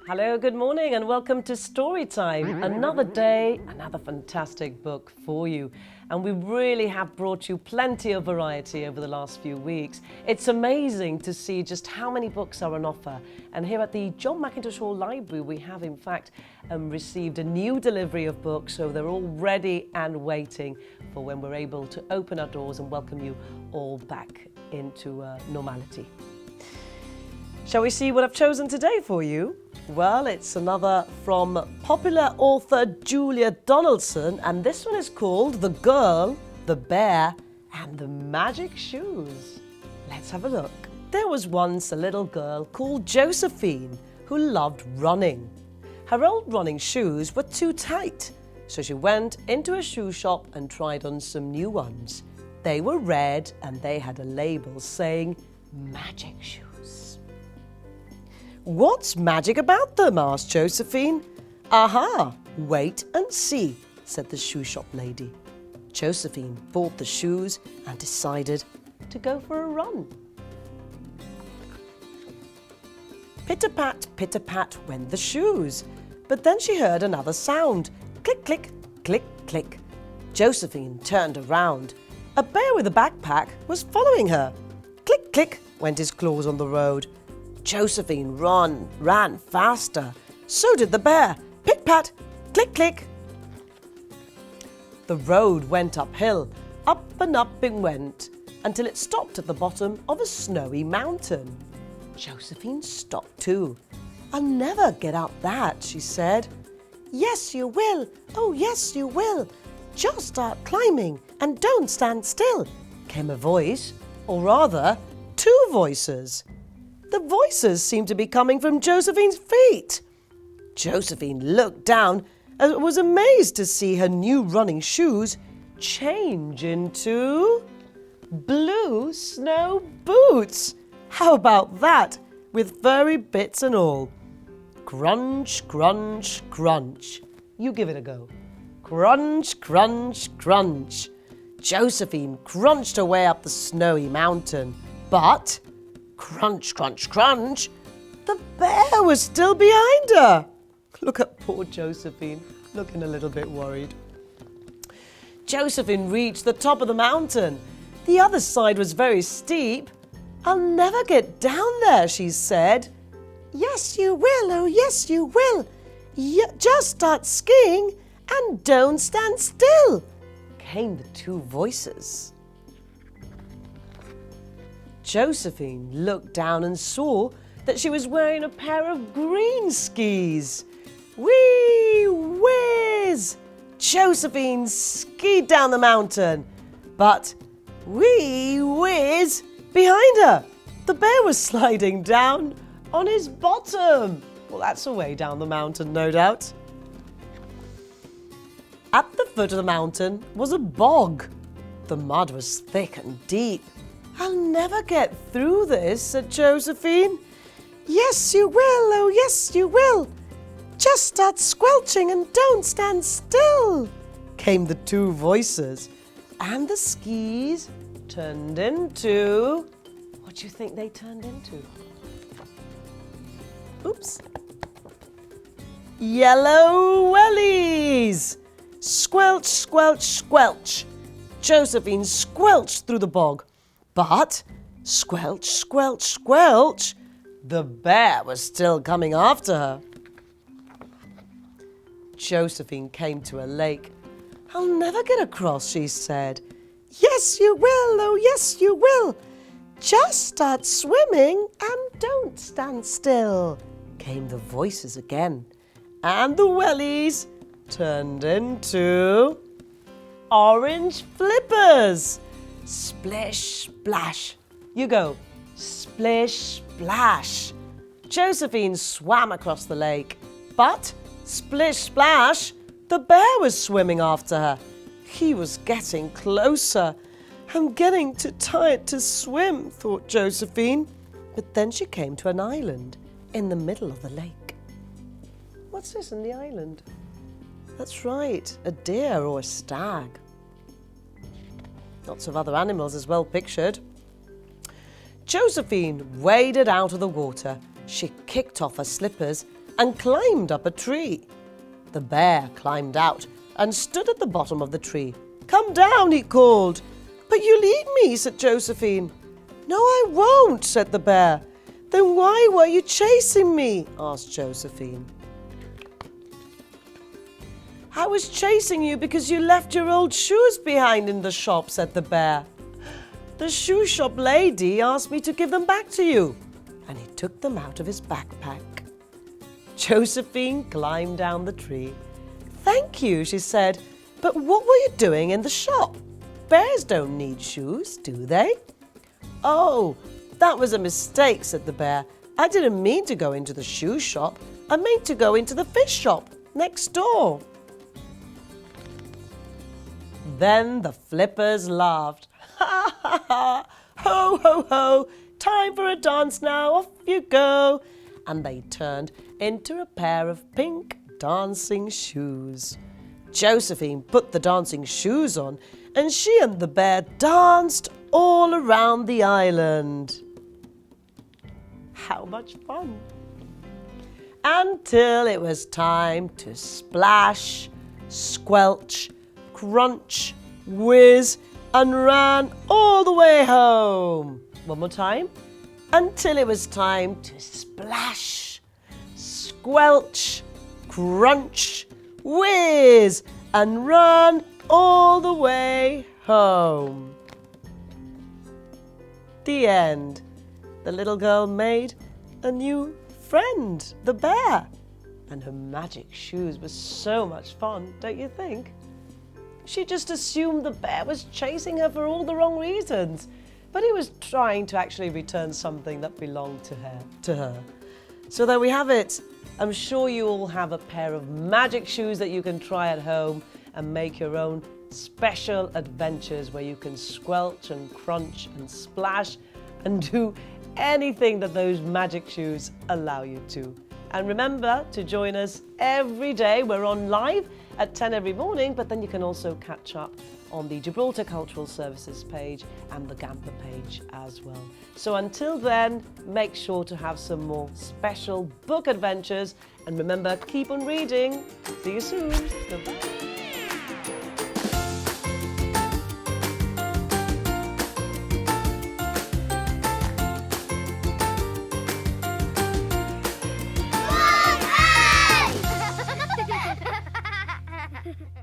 Hello, good morning and welcome to Storytime. Another day, another fantastic book for you. And we really have brought you plenty of variety over the last few weeks. It's amazing to see just how many books are on offer. And here at the John Mackintosh Hall Library, we have in fact received a new delivery of books. So they're all ready and waiting for when we're able to open our doors and welcome you all back into normality. Shall we see what I've chosen today for you? Well, it's another from popular author Julia Donaldson, and this one is called The Girl, the Bear, and the Magic Shoes. Let's have a look. There was once a little girl called Josephine who loved running. Her old running shoes were too tight, so she went into a shoe shop and tried on some new ones. They were red and they had a label saying Magic Shoes. "What's magic about them?" asked Josephine. "Aha, wait and see," said the shoe shop lady. Josephine bought the shoes and decided to go for a run. Pitter-pat, went the shoes. But then she heard another sound. Click, click, click, click. Josephine turned around. A bear with a backpack was following her. Click, click, went his claws on the road. Josephine ran faster. So did the bear. Pit-pat, click, click. The road went uphill. Up and up it went, until it stopped at the bottom of a snowy mountain. Josephine stopped too. "I'll never get up that," she said. "Yes, you will. Oh, yes, you will. Just start climbing and don't stand still," came a voice, or rather, two voices. The voices seemed to be coming from Josephine's feet. Josephine looked down and was amazed to see her new running shoes change into blue snow boots. How about that, with furry bits and all? Crunch, crunch, crunch. You give it a go. Crunch, crunch, crunch. Josephine crunched her way up the snowy mountain, but crunch, crunch, crunch, the bear was still behind her. Look at poor Josephine, looking a little bit worried. Josephine reached the top of the mountain. The other side was very steep. "I'll never get down there," she said. "Yes, you will. Oh, yes, you will. Just start skiing and don't stand still," came the two voices. Josephine looked down and saw that she was wearing a pair of green skis. Whee whiz! Josephine skied down the mountain, but whee whiz behind her. The bear was sliding down on his bottom. Well, that's a way down the mountain, no doubt. At the foot of the mountain was a bog. The mud was thick and deep. "I'll never get through this," said Josephine. "Yes, you will. Oh, yes, you will. Just start squelching and don't stand still," came the two voices. And the skis turned into... What do you think they turned into? Oops. Yellow wellies. Squelch, squelch, squelch. Josephine squelched through the bog. But squelch, squelch, squelch, the bear was still coming after her. Josephine came to a lake. "I'll never get across," she said. "Yes, you will. Oh, yes, you will. Just start swimming and don't stand still," came the voices again. And the wellies turned into orange flippers. Splish, splash. You go. Splish, splash. Josephine swam across the lake. But, splish, splash, the bear was swimming after her. He was getting closer. "I'm getting too tired to swim," thought Josephine. But then she came to an island in the middle of the lake. What's this in the island? That's right, a deer or a stag. Lots of other animals as well pictured. Josephine waded out of the water. She kicked off her slippers and climbed up a tree. The bear climbed out and stood at the bottom of the tree. "Come down," he called. "But you'll eat me," said Josephine. "No, I won't," said the bear. "Then why were you chasing me?" asked Josephine. "I was chasing you because you left your old shoes behind in the shop," said the bear. "The shoe shop lady asked me to give them back to you," and he took them out of his backpack. Josephine climbed down the tree. "Thank you," she said, "but what were you doing in the shop? Bears don't need shoes, do they?" "Oh, that was a mistake," said the bear. "I didn't mean to go into the shoe shop. I meant to go into the fish shop next door." Then the flippers laughed. "Ha ha ha! Ho ho ho! Time for a dance now, off you go!" And they turned into a pair of pink dancing shoes. Josephine put the dancing shoes on, and she and the bear danced all around the island. How much fun! Until it was time to splash, squelch, crunch, whiz, and run all the way home. One more time. Until it was time to splash, squelch, crunch, whiz, and run all the way home. The end. The little girl made a new friend, the bear, and her magic shoes were so much fun, don't you think? She just assumed the bear was chasing her for all the wrong reasons, but he was trying to actually return something that belonged to her. So there we have it. I'm sure you all have a pair of magic shoes that you can try at home and make your own special adventures where you can squelch and crunch and splash and do anything that those magic shoes allow you to. And remember to join us every day. We're on live at 10 every morning, but then you can also catch up on the Gibraltar Cultural Services page and the Gamper page as well. So until then, make sure to have some more special book adventures. And remember, keep on reading. See you soon. Goodbye. Ha ha ha!